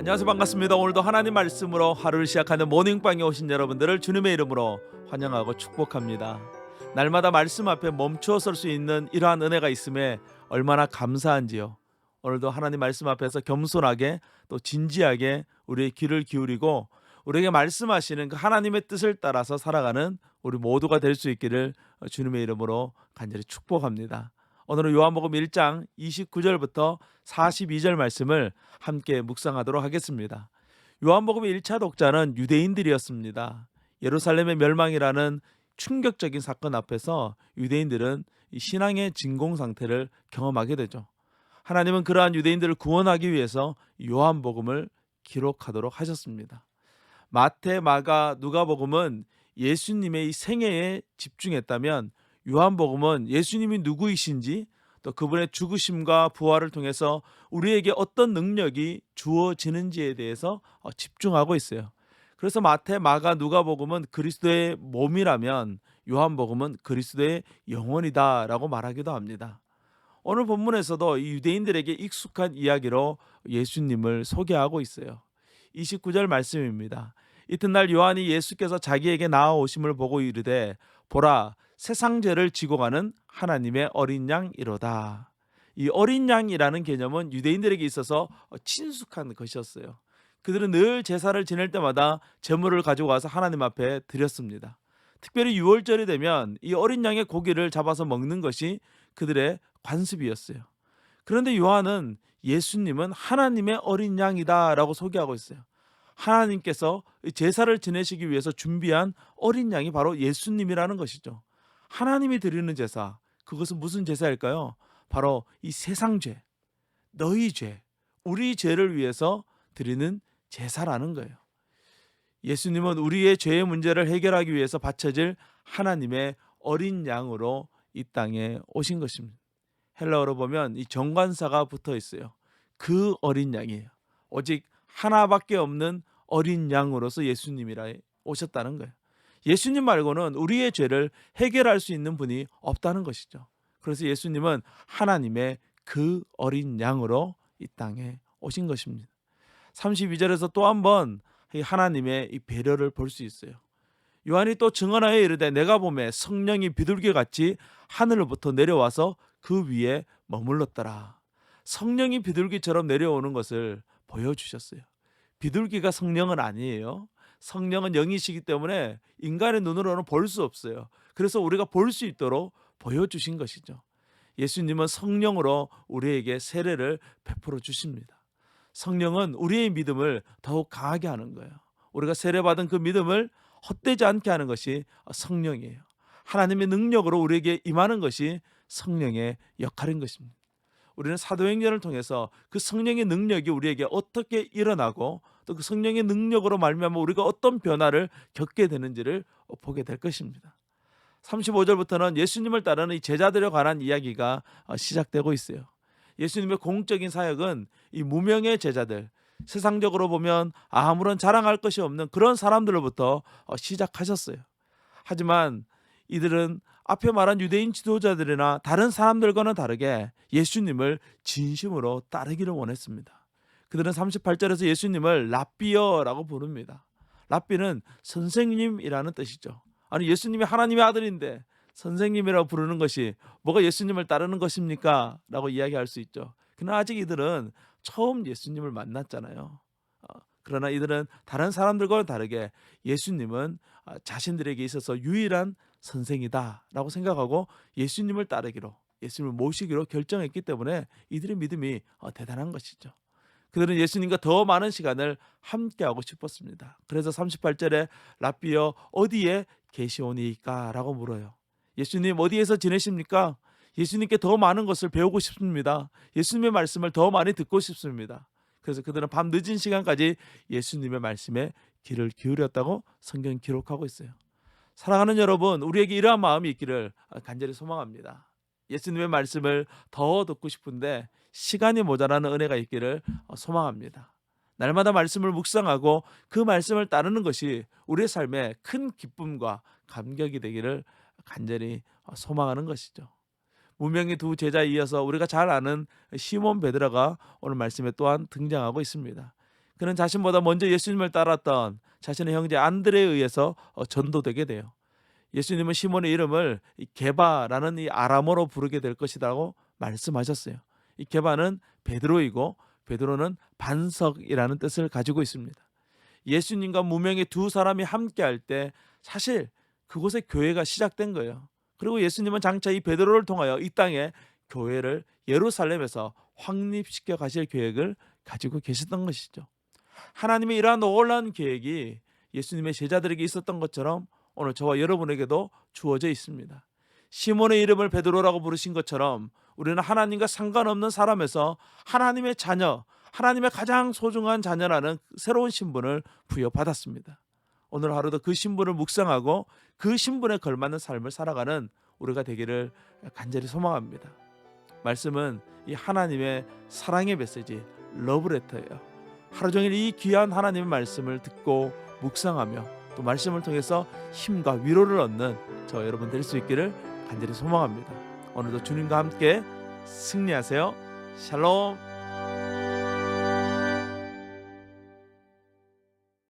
안녕하세요. 반갑습니다. 오늘도 하나님 말씀으로 하루를 시작하는 모닝방에 오신 여러분들을 주님의 이름으로 환영하고 축복합니다. 날마다 말씀 앞에 멈추어 설 수 있는 이러한 은혜가 있음에 얼마나 감사한지요. 오늘도 하나님 말씀 앞에서 겸손하게 또 진지하게 우리의 귀를 기울이고 우리에게 말씀하시는 그 하나님의 뜻을 따라서 살아가는 우리 모두가 될 수 있기를 주님의 이름으로 간절히 축복합니다. 오늘은 요한복음 1장 29절부터 42절 말씀을 함께 묵상하도록 하겠습니다. 요한복음의 1차 독자는 유대인들이었습니다. 예루살렘의 멸망이라는 충격적인 사건 앞에서 유대인들은 이 신앙의 진공 상태를 경험하게 되죠. 하나님은 그러한 유대인들을 구원하기 위해서 요한복음을 기록하도록 하셨습니다. 마태, 마가, 누가복음은 예수님의 이 생애에 집중했다면 요한복음은 예수님이 누구이신지 또 그분의 죽으심과 부활을 통해서 우리에게 어떤 능력이 주어지는지에 대해서 집중하고 있어요. 그래서 마태, 마가, 누가복음은 그리스도의 몸이라면 요한복음은 그리스도의 영혼이다라고 말하기도 합니다. 오늘 본문에서도 이 유대인들에게 익숙한 이야기로 예수님을 소개하고 있어요. 29절 말씀입니다. 이튿날 요한이 예수께서 자기에게 나아오심을 보고 이르되 보라 세상 죄를 지고 가는 하나님의 어린 양이로다. 이 어린 양이라는 개념은 유대인들에게 있어서 친숙한 것이었어요. 그들은 늘 제사를 지낼 때마다 제물을 가지고 와서 하나님 앞에 드렸습니다. 특별히 유월절이 되면 이 어린 양의 고기를 잡아서 먹는 것이 그들의 관습이었어요. 그런데 요한은 예수님은 하나님의 어린 양이다라고 소개하고 있어요. 하나님께서 제사를 지내시기 위해서 준비한 어린 양이 바로 예수님이라는 것이죠. 하나님이 드리는 제사, 그것은 무슨 제사일까요? 바로 이 세상 죄, 너희 죄, 우리 죄를 위해서 드리는 제사라는 거예요. 예수님은 우리의 죄의 문제를 해결하기 위해서 바쳐질 하나님의 어린 양으로 이 땅에 오신 것입니다. 헬라어로 보면 이 정관사가 붙어 있어요. 그 어린 양이에요. 오직 하나밖에 없는 어린 양으로서 예수님이라 오셨다는 거예요. 예수님 말고는 우리의 죄를 해결할 수 있는 분이 없다는 것이죠. 그래서 예수님은 하나님의 그 어린 양으로 이 땅에 오신 것입니다. 32절에서 또 한 번 하나님의 이 배려를 볼 수 있어요. 요한이 또 증언하여 이르되 내가 보매 성령이 비둘기같이 하늘로부터 내려와서 그 위에 머물렀더라. 성령이 비둘기처럼 내려오는 것을 보여주셨어요. 비둘기가 성령은 아니에요. 성령은 영이시기 때문에 인간의 눈으로는 볼 수 없어요. 그래서 우리가 볼 수 있도록 보여주신 것이죠. 예수님은 성령으로 우리에게 세례를 베풀어 주십니다. 성령은 우리의 믿음을 더욱 강하게 하는 거예요. 우리가 세례받은 그 믿음을 헛되지 않게 하는 것이 성령이에요. 하나님의 능력으로 우리에게 임하는 것이 성령의 역할인 것입니다. 우리는 사도행전을 통해서 그 성령의 능력이 우리에게 어떻게 일어나고 또 그 성령의 능력으로 말미암아 우리가 어떤 변화를 겪게 되는지를 보게 될 것입니다. 35절부터는 예수님을 따르는 이 제자들에 관한 이야기가 시작되고 있어요. 예수님의 공적인 사역은 이 무명의 제자들, 세상적으로 보면 아무런 자랑할 것이 없는 그런 사람들로부터 시작하셨어요. 하지만 이들은 앞에 말한 유대인 지도자들이나 다른 사람들과는 다르게 예수님을 진심으로 따르기를 원했습니다. 그들은 38절에서 예수님을 랍비어라고 부릅니다. 랍비는 선생님이라는 뜻이죠. 아니 예수님이 하나님의 아들인데 선생님이라고 부르는 것이 뭐가 예수님을 따르는 것입니까? 라고 이야기할 수 있죠. 그러나 아직 이들은 처음 예수님을 만났잖아요. 그러나 이들은 다른 사람들과는 다르게 예수님은 자신들에게 있어서 유일한 선생이다라고 생각하고 예수님을 따르기로, 예수님을 모시기로 결정했기 때문에 이들의 믿음이 대단한 것이죠. 그들은 예수님과 더 많은 시간을 함께하고 싶었습니다. 그래서 38절에 랍비여 어디에 계시오니까? 라고 물어요. 예수님 어디에서 지내십니까? 예수님께 더 많은 것을 배우고 싶습니다. 예수님의 말씀을 더 많이 듣고 싶습니다. 그래서 그들은 밤 늦은 시간까지 예수님의 말씀에 귀를 기울였다고 성경 기록하고 있어요. 사랑하는 여러분, 우리에게 이러한 마음이 있기를 간절히 소망합니다. 예수님의 말씀을 더 듣고 싶은데 시간이 모자라는 은혜가 있기를 소망합니다. 날마다 말씀을 묵상하고 그 말씀을 따르는 것이 우리의 삶에 큰 기쁨과 감격이 되기를 간절히 소망하는 것이죠. 무명의 두 제자에 이어서 우리가 잘 아는 시몬 베드로가 오늘 말씀에 또한 등장하고 있습니다. 그는 자신보다 먼저 예수님을 따랐던 자신의 형제 안드레에 의해서 전도되게 돼요. 예수님은 시몬의 이름을 이 게바라는 이 아람어로 부르게 될 것이라고 말씀하셨어요. 이 게바는 베드로이고 베드로는 반석이라는 뜻을 가지고 있습니다. 예수님과 무명의 두 사람이 함께할 때 사실 그곳에 교회가 시작된 거예요. 그리고 예수님은 장차 이 베드로를 통하여 이 땅에 교회를 예루살렘에서 확립시켜 가실 계획을 가지고 계셨던 것이죠. 하나님의 이러한 놀라운 계획이 예수님의 제자들에게 있었던 것처럼 오늘 저와 여러분에게도 주어져 있습니다. 시몬의 이름을 베드로라고 부르신 것처럼 우리는 하나님과 상관없는 사람에서 하나님의 자녀, 하나님의 가장 소중한 자녀라는 새로운 신분을 부여받았습니다. 오늘 하루도 그 신분을 묵상하고 그 신분에 걸맞는 삶을 살아가는 우리가 되기를 간절히 소망합니다. 말씀은 이 하나님의 사랑의 메시지 러브레터예요. 하루 종일 이 귀한 하나님의 말씀을 듣고 묵상하며 또 말씀을 통해서 힘과 위로를 얻는 저 여러분 될 수 있기를 간절히 소망합니다. 오늘도 주님과 함께 승리하세요. 샬롬.